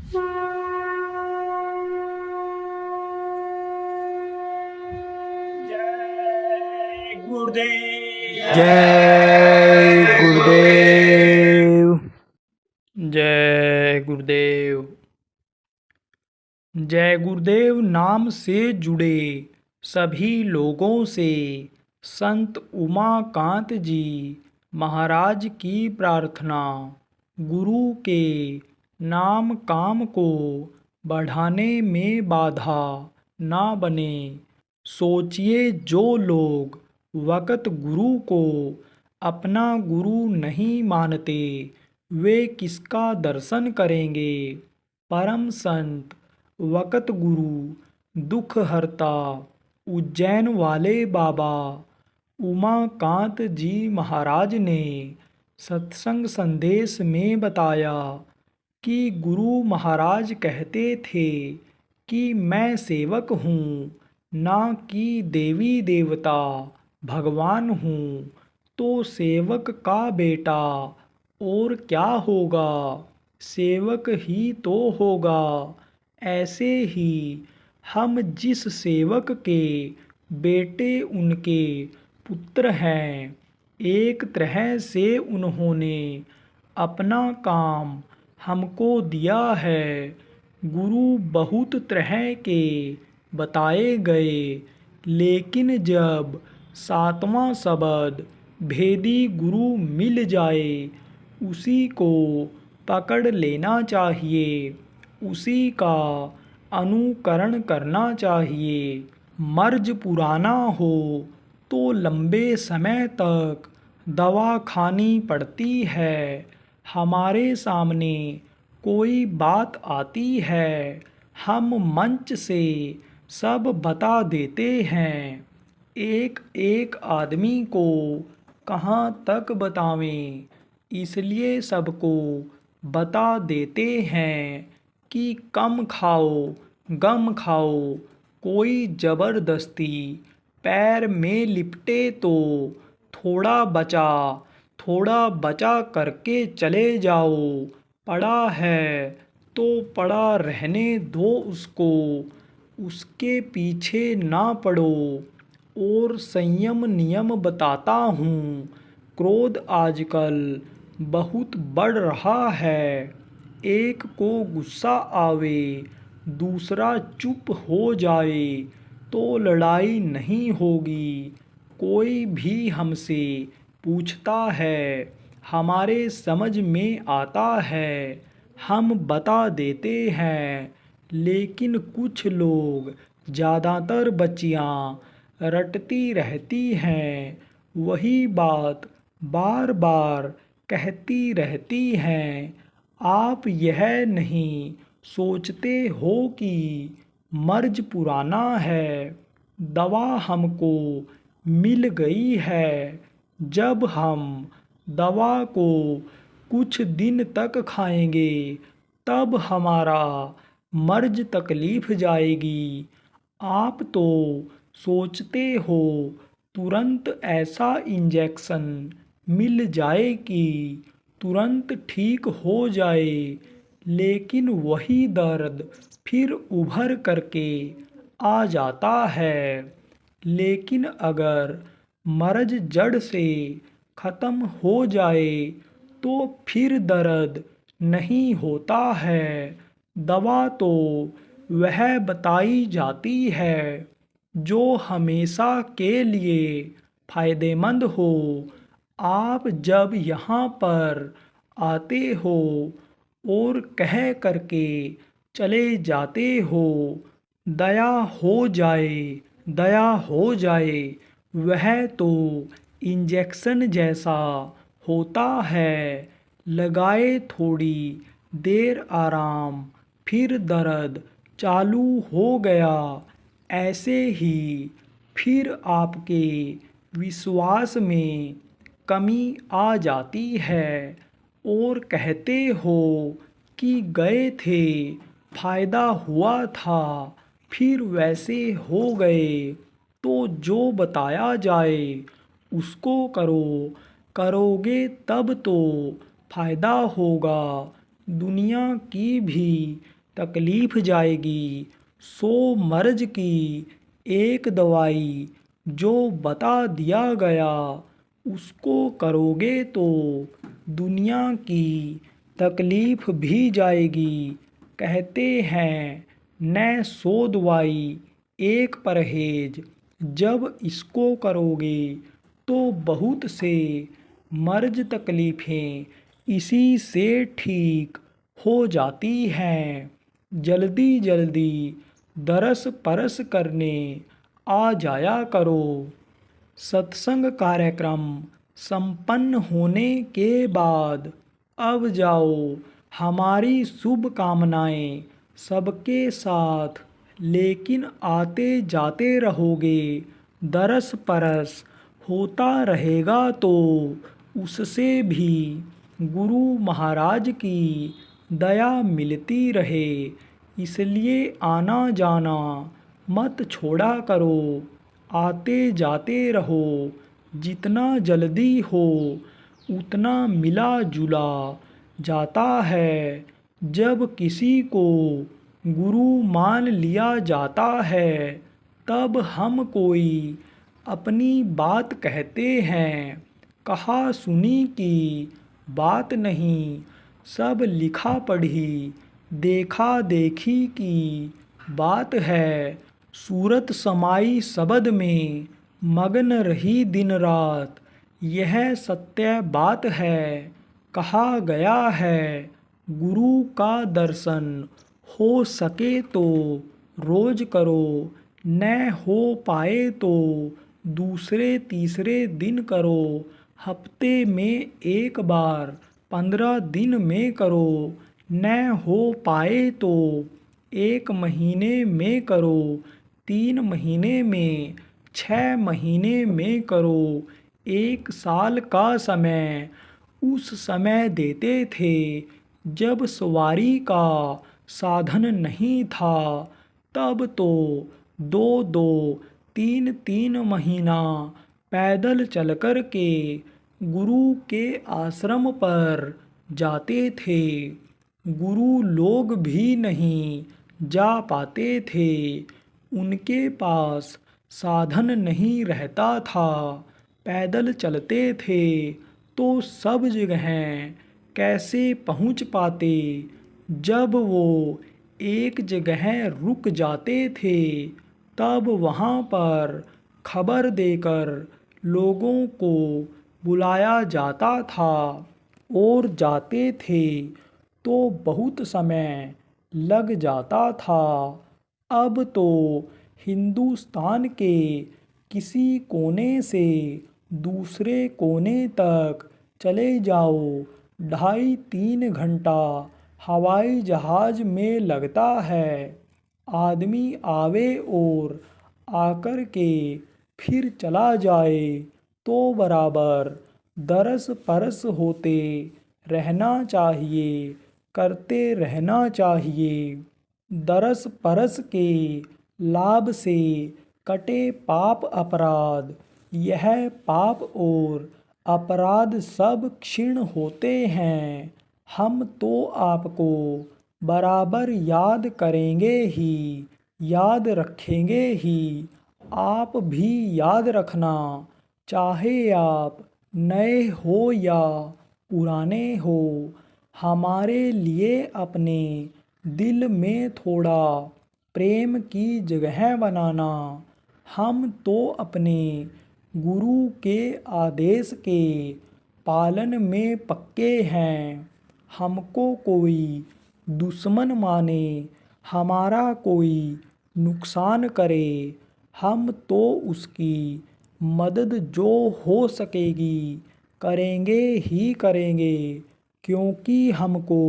जय गुरुदेव। जय गुरुदेव। जय गुरुदेव। जय गुरुदेव नाम से जुड़े सभी लोगों से संत उमाकांत जी महाराज की प्रार्थना। गुरु के नाम काम को बढ़ाने में बाधा ना बने। सोचिए जो लोग वक़्त गुरु को अपना गुरु नहीं मानते वे किसका दर्शन करेंगे। परम संत वक़्त गुरु दुख हरता उज्जैन वाले बाबा उमाकांत जी महाराज ने सत्संग संदेश में बताया कि गुरु महाराज कहते थे कि मैं सेवक हूँ ना कि देवी देवता भगवान हूँ। तो सेवक का बेटा और क्या होगा, सेवक ही तो होगा। ऐसे ही हम जिस सेवक के बेटे उनके पुत्र हैं, एक तरह से उन्होंने अपना काम हमको दिया है। गुरु बहुत तरह के बताए गए, लेकिन जब सातवां शब्द भेदी गुरु मिल जाए उसी को पकड़ लेना चाहिए, उसी का अनुकरण करना चाहिए। मर्ज पुराना हो तो लंबे समय तक दवा खानी पड़ती है। हमारे सामने कोई बात आती है, हम मंच से सब बता देते हैं। एक एक आदमी को कहाँ तक बतावें, इसलिए सबको बता देते हैं कि कम खाओ गम खाओ। कोई ज़बरदस्ती पैर में लिपटे तो थोड़ा बचा करके चले जाओ। पड़ा है तो पड़ा रहने दो उसको, उसके पीछे ना पड़ो। और संयम नियम बताता हूँ, क्रोध आजकल बहुत बढ़ रहा है। एक को गुस्सा आवे दूसरा चुप हो जाए तो लड़ाई नहीं होगी। कोई भी हमसे पूछता है, हमारे समझ में आता है, हम बता देते हैं। लेकिन कुछ लोग, ज़्यादातर बच्चियाँ रटती रहती हैं, वही बात बार बार कहती रहती हैं। आप यह नहीं सोचते हो कि मर्ज पुराना है, दवा हमको मिल गई है। जब हम दवा को कुछ दिन तक खाएंगे तब हमारा मर्ज तकलीफ जाएगी। आप तो सोचते हो तुरंत ऐसा इंजेक्शन मिल जाए कि तुरंत ठीक हो जाए, लेकिन वही दर्द फिर उभर करके आ जाता है। लेकिन अगर मर्ज जड़ से ख़त्म हो जाए तो फिर दर्द नहीं होता है। दवा तो वह बताई जाती है जो हमेशा के लिए फ़ायदेमंद हो। आप जब यहाँ पर आते हो और कह करके चले जाते हो, दया हो जाए दया हो जाए, वह तो इंजेक्शन जैसा होता है। लगाए थोड़ी देर आराम फिर दर्द चालू हो गया। ऐसे ही फिर आपके विश्वास में कमी आ जाती है और कहते हो कि गए थे, फ़ायदा हुआ था, फिर वैसे हो गए। तो जो बताया जाए उसको करो, करोगे तब तो फ़ायदा होगा। दुनिया की भी तकलीफ जाएगी। सो मर्ज की एक दवाई, जो बता दिया गया उसको करोगे तो दुनिया की तकलीफ भी जाएगी। कहते हैं न सो दवाई एक परहेज, जब इसको करोगे तो बहुत से मर्ज तकलीफ़ें इसी से ठीक हो जाती हैं। जल्दी जल्दी दरस परस करने आ जाया करो। सत्संग कार्यक्रम संपन्न होने के बाद अब जाओ। हमारी शुभकामनाएं सबके साथ, लेकिन आते जाते रहोगे, दरस परस होता रहेगा तो उससे भी गुरु महाराज की दया मिलती रहे। इसलिए आना जाना मत छोड़ा करो, आते जाते रहो। जितना जल्दी हो उतना मिला जुला जाता है। जब किसी को गुरु मान लिया जाता है तब हम कोई अपनी बात कहते हैं, कहा सुनी की बात नहीं। सब लिखा पढ़ी देखा देखी की बात है। सूरत समाई शब्द में मगन रही दिन रात, यह सत्य बात है। कहा गया है गुरु का दर्शन हो सके तो रोज करो, न हो पाए तो दूसरे तीसरे दिन करो। हफ्ते में एक बार 15 दिन में करो, न हो पाए तो एक महीने में करो, 3 महीने में, 6 महीने में करो। 1 साल का समय उस समय देते थे जब सवारी का साधन नहीं था। तब तो 2-2, 3-3 महीना पैदल चलकर के गुरु के आश्रम पर जाते थे। गुरु लोग भी नहीं जा पाते थे, उनके पास साधन नहीं रहता था। पैदल चलते थे तो सब जगह कैसे पहुंच पाते। जब वो एक जगह रुक जाते थे तब वहाँ पर खबर देकर लोगों को बुलाया जाता था और जाते थे तो बहुत समय लग जाता था। अब तो हिंदुस्तान के किसी कोने से दूसरे कोने तक चले जाओ, 2.5-3 घंटा हवाई जहाज़ में लगता है। आदमी आवे और आकर के फिर चला जाए तो बराबर दरस परस होते रहना चाहिए, करते रहना चाहिए। दरस परस के लाभ से कटे पाप अपराध। यह पाप और अपराध सब क्षीण होते हैं। हम तो आपको बराबर याद करेंगे ही, याद रखेंगे ही। आप भी याद रखना, चाहे आप नए हो या पुराने हो। हमारे लिए अपने दिल में थोड़ा प्रेम की जगह बनाना। हम तो अपने गुरु के आदेश के पालन में पक्के हैं। हमको कोई दुश्मन माने, हमारा कोई नुकसान करे, हम तो उसकी मदद जो हो सकेगी करेंगे ही करेंगे। क्योंकि हमको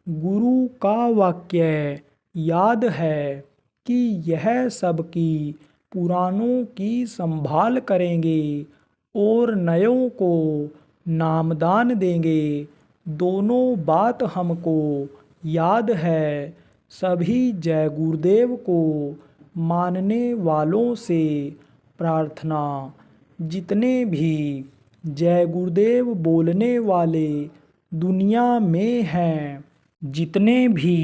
गुरु का वाक्य याद है कि यह सबकी पुरानों की संभाल करेंगे और नयों को नामदान देंगे। दोनों बात हमको याद है। सभी जय गुरुदेव को मानने वालों से प्रार्थना, जितने भी जय गुरुदेव बोलने वाले दुनिया में हैं, जितने भी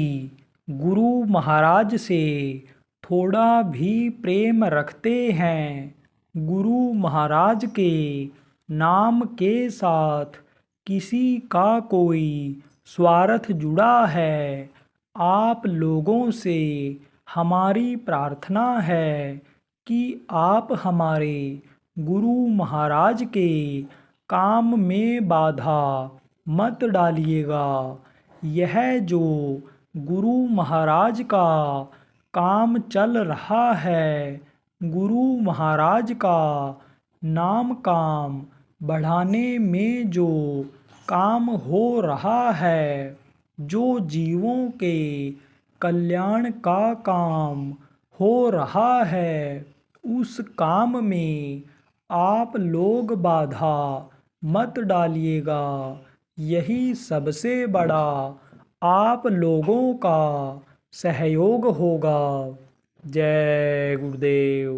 गुरु महाराज से थोड़ा भी प्रेम रखते हैं, गुरु महाराज के नाम के साथ किसी का कोई स्वार्थ जुड़ा है, आप लोगों से हमारी प्रार्थना है कि आप हमारे गुरु महाराज के काम में बाधा मत डालिएगा। यह जो गुरु महाराज का काम चल रहा है, गुरु महाराज का नाम काम बढ़ाने में जो काम हो रहा है, जो जीवों के कल्याण का काम हो रहा है, उस काम में आप लोग बाधा मत डालिएगा। यही सबसे बड़ा आप लोगों का सहयोग होगा। जय गुरुदेव।